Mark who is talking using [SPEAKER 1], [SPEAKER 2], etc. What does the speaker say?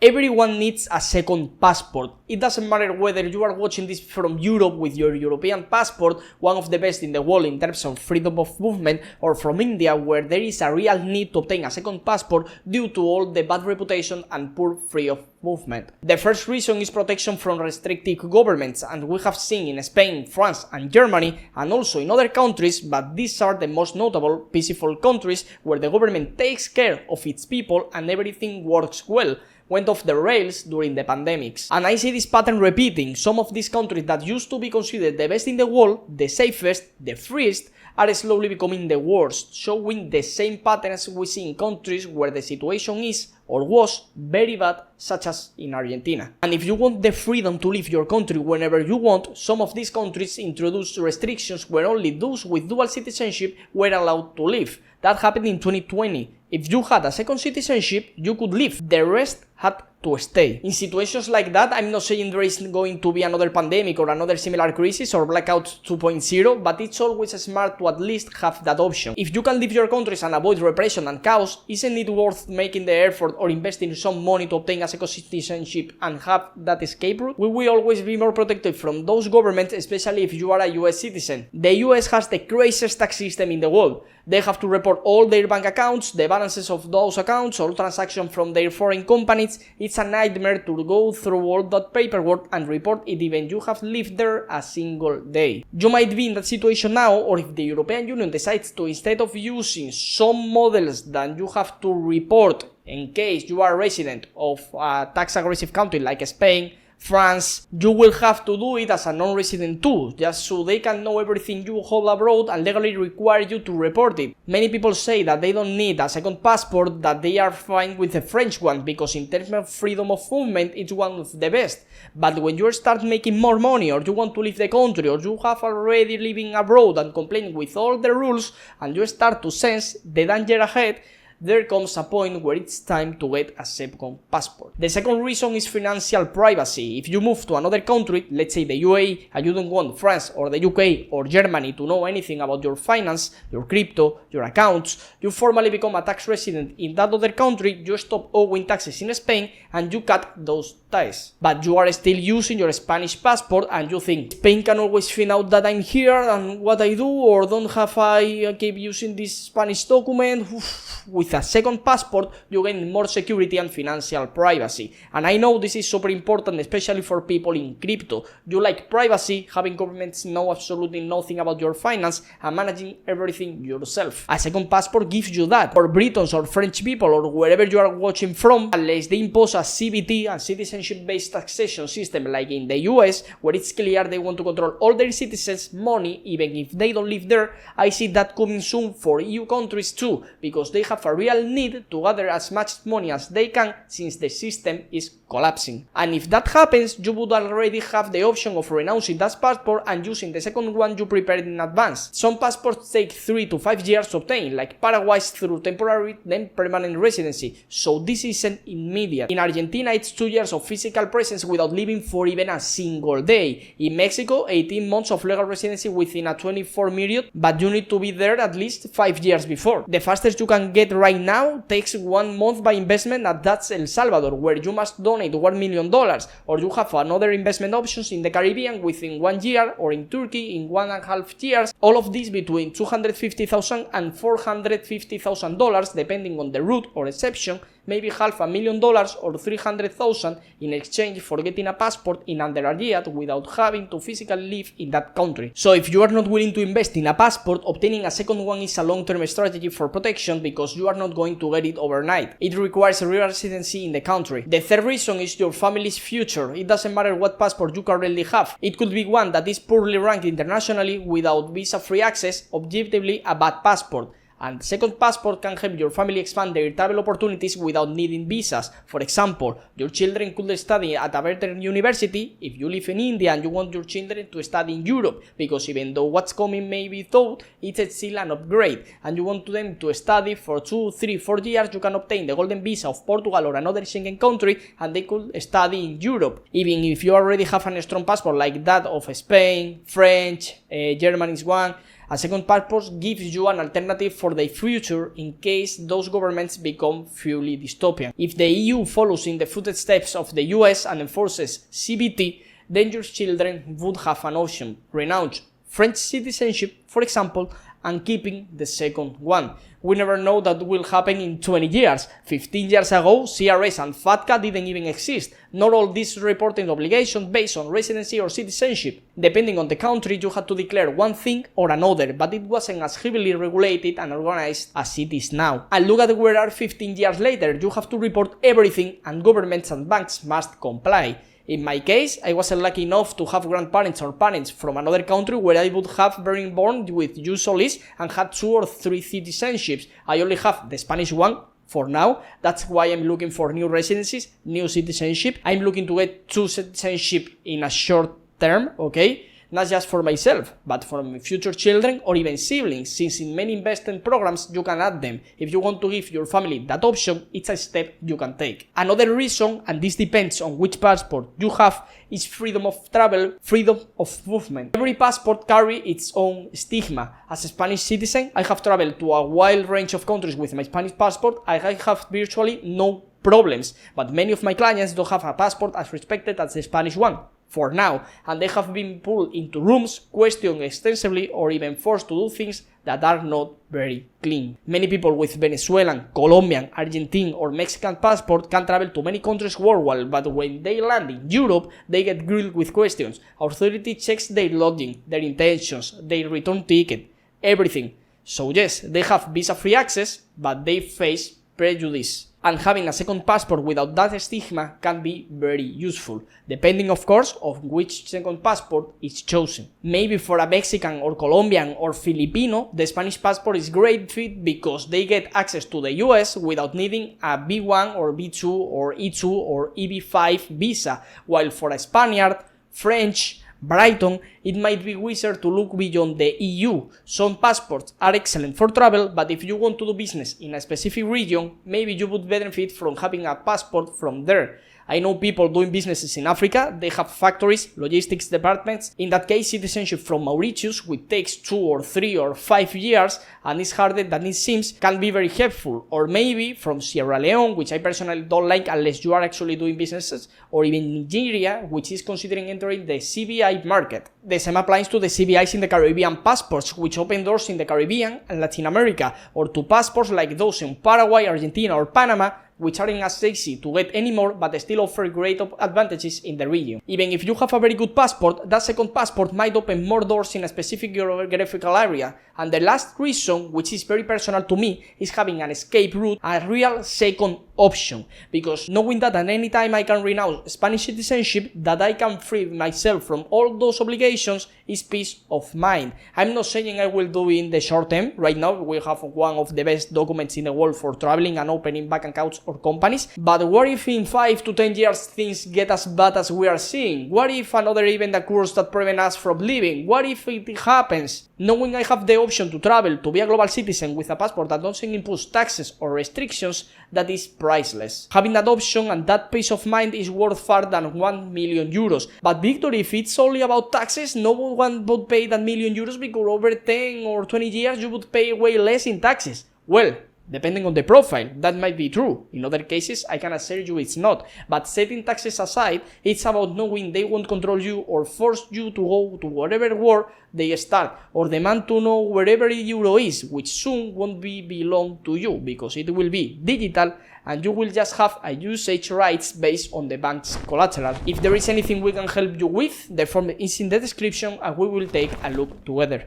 [SPEAKER 1] Everyone needs a second passport. It doesn't matter whether you are watching this from Europe with your European passport, one of the best in the world in terms of freedom of movement, or from India where there is a real need to obtain a second passport due to all the bad reputation and poor freedom of movement. The first reason is protection from restrictive governments, and we have seen in Spain, France and Germany, and also in other countries, but these are the most notable, peaceful countries where the government takes care of its people and everything works well, went off the rails during the pandemics. And I see this pattern repeating. Some of these countries that used to be considered the best in the world, the safest, the freest, are slowly becoming the worst, showing the same patterns we see in countries where the situation is or was very bad, such as in Argentina. And if you want the freedom to leave your country whenever you want, some of these countries introduced restrictions where only those with dual citizenship were allowed to leave. That happened in 2020. If you had a second citizenship, you could leave. The rest had to stay. In situations like that, I'm not saying there is going to be another pandemic or another similar crisis or blackout 2.0, but it's always smart to at least have that option. If you can leave your countries and avoid repression and chaos, isn't it worth making the effort or investing some money to obtain a second citizenship and have that escape route? We will always be more protected from those governments, especially if you are a US citizen. The US has the craziest tax system in the world. They have to report all their bank accounts, the balances of those accounts, all transactions from their foreign companies. It's a nightmare to go through all that paperwork and report it even you have lived there a single day. You might be in that situation now, or if the European Union decides to, instead of using some models that you have to report in case you are a resident of a tax-aggressive country like Spain, France, you will have to do it as a non-resident too, just so they can know everything you hold abroad and legally require you to report it. Many people say that they don't need a second passport, that they are fine with the French one, because in terms of freedom of movement it's one of the best. But when you start making more money, or you want to leave the country, or you have already living abroad and complying with all the rules, and you start to sense the danger ahead, there comes a point where it's time to get a second passport. The second reason is financial privacy. If you move to another country, let's say the UAE, and you don't want France or the UK or Germany to know anything about your finance, your crypto, your accounts, you formally become a tax resident in that other country, you stop owing taxes in Spain, and you cut those ties. But you are still using your Spanish passport, and you think, Spain can always find out that I'm here and what I do, or don't have I keep using this Spanish document. With a second passport, you gain more security and financial privacy. And I know this is super important, especially for people in crypto. You like privacy, having governments know absolutely nothing about your finance, and managing everything yourself. A second passport gives you that. For Britons or French people, or wherever you are watching from, unless they impose a CBT, a citizenship-based taxation system like in the US, where it's clear they want to control all their citizens' money, even if they don't live there, I see that coming soon for EU countries too, because they have a real need to gather as much money as they can, since the system is collapsing. And if that happens, you would already have the option of renouncing that passport and using the second one you prepared in advance. Some passports take 3 to 5 years to obtain, like Paraguay's through temporary then permanent residency, so this isn't immediate. In Argentina, it's 2 years of physical presence without leaving for even a single day. In Mexico, 18 months of legal residency within a 24 period, but you need to be there at least 5 years before. The fastest you can get right now takes 1 month by investment, and that's El Salvador, where you must donate $1 million, or you have another investment options in the Caribbean within 1 year, or in Turkey in 1.5 years, all of this between $250,000 and $450,000 depending on the route or exception, maybe $500,000 or $300,000 in exchange for getting a passport in under a year without having to physically live in that country. So if you are not willing to invest in a passport, obtaining a second one is a long-term strategy for protection, because you are not going to get it overnight. It requires a real residency in the country. The third reason is your family's future. It doesn't matter what passport you currently have. It could be one that is poorly ranked internationally without visa-free access, objectively a bad passport. And second passport can help your family expand their travel opportunities without needing visas. For example, your children could study at a better university if you live in India and you want your children to study in Europe, because even though what's coming may be thought, it's still an upgrade, and you want them to study for 2, 3, 4 years, you can obtain the golden visa of Portugal or another Schengen country, and they could study in Europe. Even if you already have a strong passport like that of Spain, French, German is one, A second passport gives you an alternative for the future in case those governments become fully dystopian. If the EU follows in the footsteps of the US and enforces CBT, then your children would have an option: renounce French citizenship, for example, and keeping the second one. We never know that will happen in 20 years. 15 years ago, CRS and FATCA didn't even exist. Not all these reporting obligations based on residency or citizenship. Depending on the country, you had to declare one thing or another, but it wasn't as heavily regulated and organized as it is now. And look at where we are 15 years later. You have to report everything, and governments and banks must comply. In my case, I wasn't lucky enough to have grandparents or parents from another country where I would have been born with jus solis and had 2 or 3 citizenships. I only have the Spanish one for now. That's why I'm looking for new residencies, new citizenship. I'm looking to get 2 citizenship in a short term, okay? Not just for myself, but for my future children or even siblings, since in many investment programs you can add them. If you want to give your family that option, it's a step you can take. Another reason, and this depends on which passport you have, is freedom of travel, freedom of movement. Every passport carries its own stigma. As a Spanish citizen, I have traveled to a wide range of countries with my Spanish passport, and I have virtually no problems, but many of my clients don't have a passport as respected as the Spanish one for now, and they have been pulled into rooms, questioned extensively, or even forced to do things that are not very clean. Many people with Venezuelan, Colombian, Argentine, or Mexican passport can travel to many countries worldwide, but when they land in Europe, they get grilled with questions. Authority checks their lodging, their intentions, their return ticket, everything. So yes, they have visa-free access, but they face prejudice. And having a second passport without that stigma can be very useful, depending of course of which second passport is chosen. Maybe for a Mexican or Colombian or Filipino, the Spanish passport is great fit because they get access to the US without needing a B1 or B2 or E2 or EB5 visa, while for a Spaniard, French, Brighton, it might be wiser to look beyond the EU. Some passports are excellent for travel, but if you want to do business in a specific region, maybe you would benefit from having a passport from there. I know people doing businesses in Africa, they have factories, logistics departments. In that case, citizenship from Mauritius, which takes 2 or 3 or 5 years and is harder than it seems, can be very helpful. Or maybe from Sierra Leone, which I personally don't like unless you are actually doing businesses, or even Nigeria, which is considering entering the CBI market. The same applies to the CBIs in the Caribbean passports, which open doors in the Caribbean and Latin America, or to passports like those in Paraguay, Argentina, or Panama, which aren't as easy to get anymore but still offer great advantages in the region. Even if you have a very good passport, that second passport might open more doors in a specific geographical area. And the last reason, which is very personal to me, is having an escape route, a real second option. Because knowing that at any time I can renounce Spanish citizenship, that I can free myself from all those obligations, is peace of mind. I'm not saying I will do it in the short term. Right now we have one of the best documents in the world for traveling and opening bank accounts or companies. But what if in 5 to 10 years things get as bad as we are seeing? What if another event occurs that prevents us from leaving? What if it happens? Knowing I have the option to travel, to be a global citizen with a passport that doesn't impose taxes or restrictions, that is priceless. Having that option and that peace of mind is worth far than 1 million euros. But Victor, if it's only about taxes, no one would pay that million euros because over 10 or 20 years you would pay way less in taxes. Well, depending on the profile, that might be true. In other cases, I can assure you it's not. But setting taxes aside, it's about knowing they won't control you or force you to go to whatever war they start, or demand to know wherever euro is, which soon won't belong to you because it will be digital and you will just have a usage rights based on the bank's collateral. If there is anything we can help you with, the form is in the description and we will take a look together.